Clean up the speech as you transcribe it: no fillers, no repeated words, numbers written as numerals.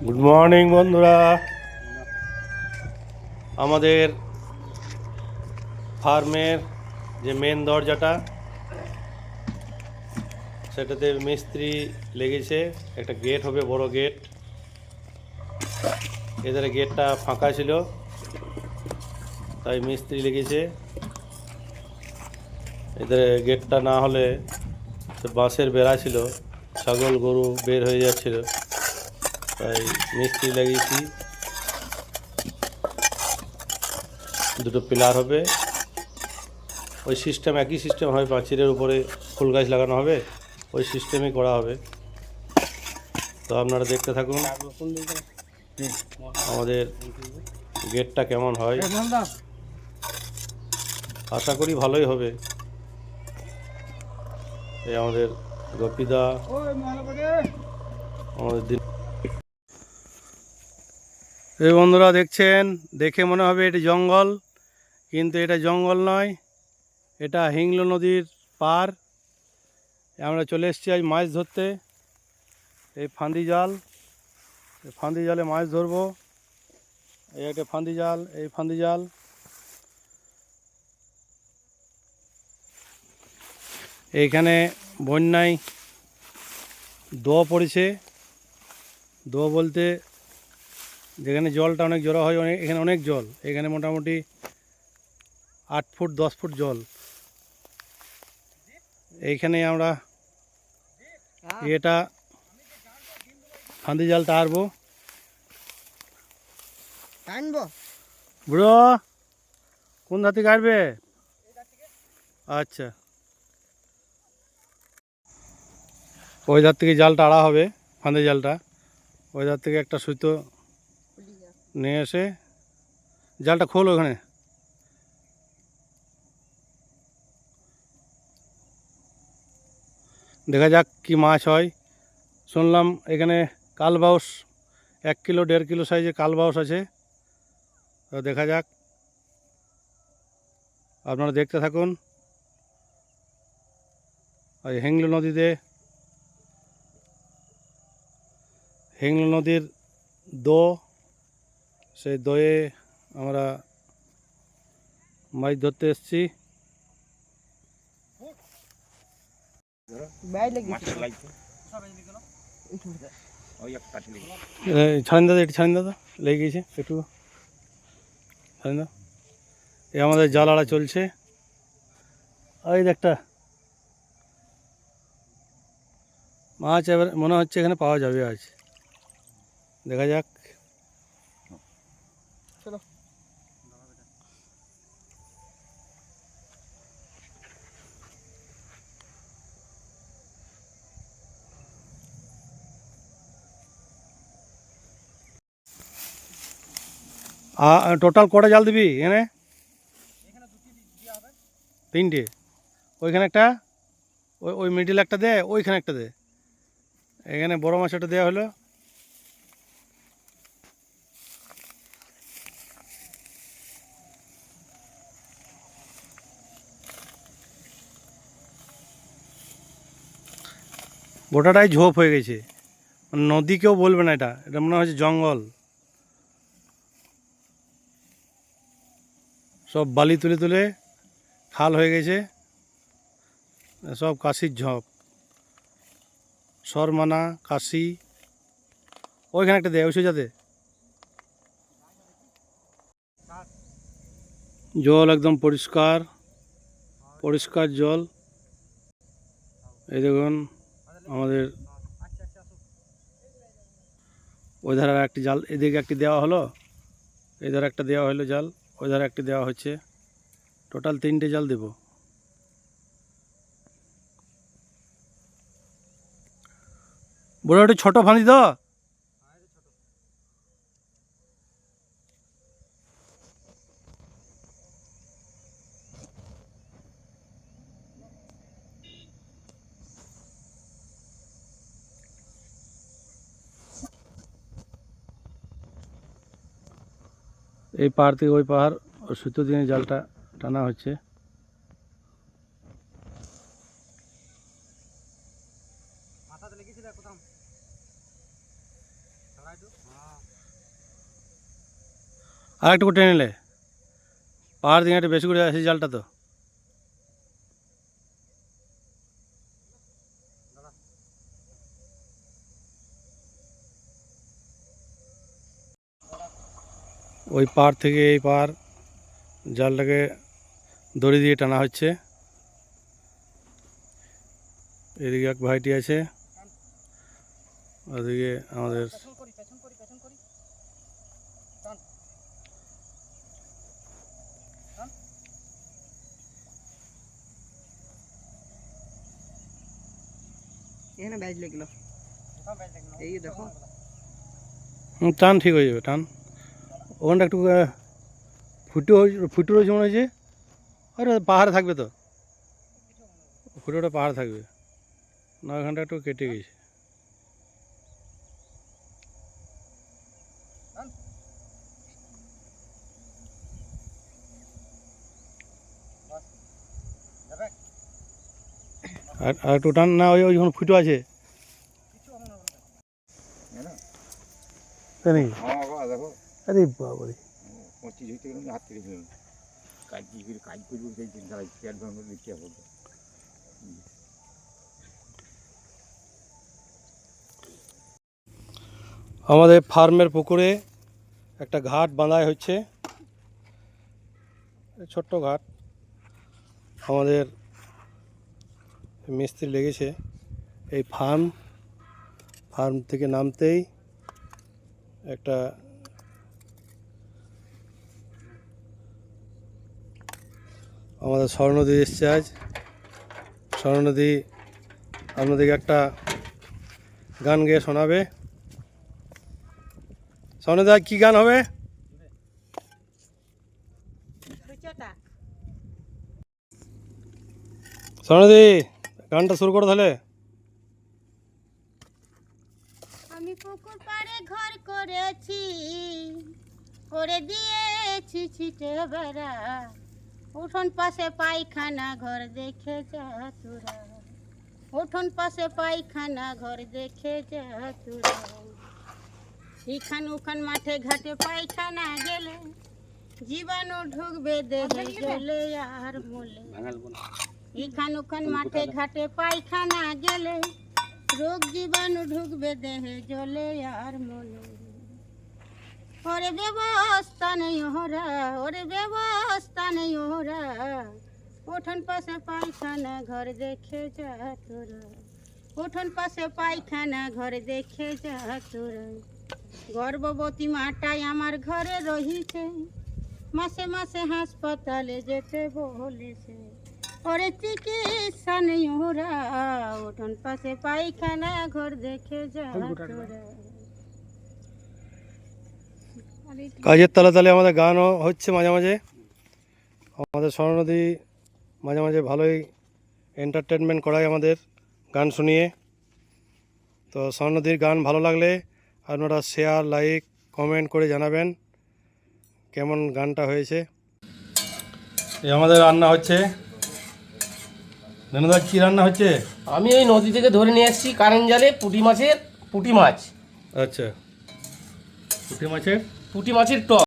Good morning বন্ধুরা। আমাদের ফার্মের যে মেন দরজাটা সেটাতে মিস্ত্রি লেগেছে। একটা গেট হবে, বড় গেট। এদের গেটটা ফাঁকা ছিল তাই মিস্ত্রি লেগেছে। এদের গেটটা না হলে বাঁশের বেড়া ছিল, ছাগল গরু বের হয়ে যাচ্ছিল, তাই মিস্ত্রি লাগিয়েছি। দুটো পিলার হবে, ওই সিস্টেম একই সিস্টেম হবে, পাঁচিলের উপরে ফুল গাছ লাগানো হবে, ওই সিস্টেমই করা হবে। তো আপনারা দেখতে থাকুন আমাদের গেটটা কেমন হয়। আশা করি ভালোই হবে। এই আমাদের গোপীদা আমাদের দিন। এই বন্ধুরা দেখছেন, দেখে মনে হবে এটি জঙ্গল, কিন্তু এটা জঙ্গল নয়, এটা হিংলো নদীর পার। আমরা চলে এসেছি আজ মাছ ধরতে। এই ফাঁদি জাল, এই ফাঁদি জালে মাছ ধরবো। এই একটা ফাঁদি জাল, এই ফাঁদি জাল। এইখানে বন্যায় দোয়া পড়েছে। দোয়া বলতে যেখানে জলটা অনেক জড়ো হয়, এখানে অনেক জল। এখানে মোটামুটি 8 ফুট 10 ফুট জল। এইখানে আমরা এটা ফাঁদি জালটা আরবো। বুড়ো কোন ধার থেকে আসবে? আচ্ছা, ওই ধার থেকে জালটা আড়া হবে, ফাঁদি জালটা। ওই ধার থেকে একটা সুতো নিয়ে এসে জালটা খোল ওখানে। দেখা যাক কি মাছ হয়। শুনলাম এখানে কালবাউস 1 কিলো 1.5 কিলো সাইজে কালবাউস আছে। তো দেখা যাক, আপনারা দেখতে থাকুন। আর হিংলো নদীর দো, সেই দোয়ে আমরা মাছ ধরতে এসেছি। ছাড়েন দাদা, এটি ছাড়েন দাদা, লেগে গিয়েছে একটু, ছাড়েন দাদা। এ আমাদের জাল আড়া চলছে। ওই একটা মাছ এবার মনে হচ্ছে এখানে পাওয়া যাবে আজ, দেখা যাক। চলো, টোটাল কটা জাল দিবি এখানে? 3টে। ওইখানে একটা, ওই ওই মিডিল একটা দে, ওইখানে একটা দে। এখানে বড় মাছ একটা দেওয়া হলো। গোটাটাই ঝোপ হয়ে গেছে, নদী কেউ বলবে না, এটা এটা মনে হচ্ছে জঙ্গল। সব বালি তুলে তুলে খাল হয়ে গেছে, সব কাশির ঝোপ, সরমানা কাশি। ওইখানে একটা দে, ওই সোজাতে। জল একদম পরিষ্কার, পরিষ্কার জল। এই দেখুন আমাদের ওই ধারে একটি জাল, এদিকে একটি দেওয়া হলো, এই ধারে একটা দেওয়া হলো জাল, ওই ধারে একটি দেওয়া হচ্ছে। টোটাল 3টে জাল দেব। বড় একটু ছোট ফাঁদি তো। এই পাহাড় থেকে ওই পাহাড় সুতো দিয়ে জালটা টানা হচ্ছে। আর একটু টেনে নিলে পাহাড় দিকে একটু বেশি করে আসে জালটা তো। ওই পাড় থেকে এই পাড় জালটাকে দড়ি দিয়ে টানা হচ্ছে। এদিকে এক ভাইটি আছে, ওদিকে আমাদের এখানে ব্যাজ লাগলো, এই দেখো টান ঠিক হয়ে যাবে, টান ওখানটা একটু ফুটো রয়েছে মনে হয়েছে। আরে পাহাড়ে থাকবে তো, ফুটোটা পাহাড়ে থাকবে না, ওখানটা একটু কেটে গেছে। আর একটু টান না, ওই যখন ফুটো আছে তাই নাকি? দেখো আরে বাবারে, হাত থেকে কাজ করবো সেই চিন্তা দেখতে হবে। আমাদের ফার্মের পুকুরে একটা ঘাট বাঁধাই হচ্ছে, ছোট্ট ঘাট। আমাদের মিস্ত্রি লেগেছে এই ফার্ম থেকে নামতেই একটা আমাদের স্বর্ণনদী এসছে আজ। স্বর্ণনদী আপনাদেরকে একটা গান গেয়ে শোনাবে। স্বর্ণদা কি গান হবে? স্বর্ণদী গানটা শুরু করো তাহলে। আমি পুকুর পাড়ে ঘর করেছি, করে দিয়েছি ছিটে বেড়া, উঠোন পাশে পায়খানা ঘর দেখে যা তোরা, উঠোন পাশে পায়খানা ঘর দেখে যা তোরা। এখান ওখান মাঠে ঘাটে পায়খানা গেলে জীবাণু ঢুকবে দেহে জলে আর মলে। এখান ওখান মাঠে ঘাটে পায়খানা গেলে রোগ জীবাণু ঢুকবে দেহে জলে আর মলে। ওরে ব্যবস্থা নেই ওরা, ওরে ব্যবস্থা নেই ওরা, উঠোন পাশে পায়খানা ঘর দেখে যা তোরা, উঠোন পাশে পায়খানা ঘর দেখে যা তোরা। গর্ভবতী মাটাই আমার ঘরে রহিছে, মাসে মাসে হাসপাতালে যেতে বলেছে। ওরে চিকিৎসা নেই ওরা, উঠোন পাশে পায়খানা ঘর দেখে যা তোরা। কাজের তালে তালে আমাদের গানও হচ্ছে মাঝে মাঝে। আমাদের স্বর্ণনদী মাঝে মাঝে ভালোই এন্টারটেনমেন্ট করায় আমাদের গান শুনিয়ে। তো স্বর্ণনদীর গান ভালো লাগলে আপনারা শেয়ার, লাইক, কমেন্ট করে জানাবেন কেমন গানটা হয়েছে। এই আমাদের রান্না হচ্ছে। ধন্যবাদ। কী রান্না হচ্ছে? আমি ওই নদী থেকে ধরে নিয়ে এসেছি কারেন্ট জালে পুঁটি মাছ। আচ্ছা, পুঁটি মাছের পুঁটি মাছের টক।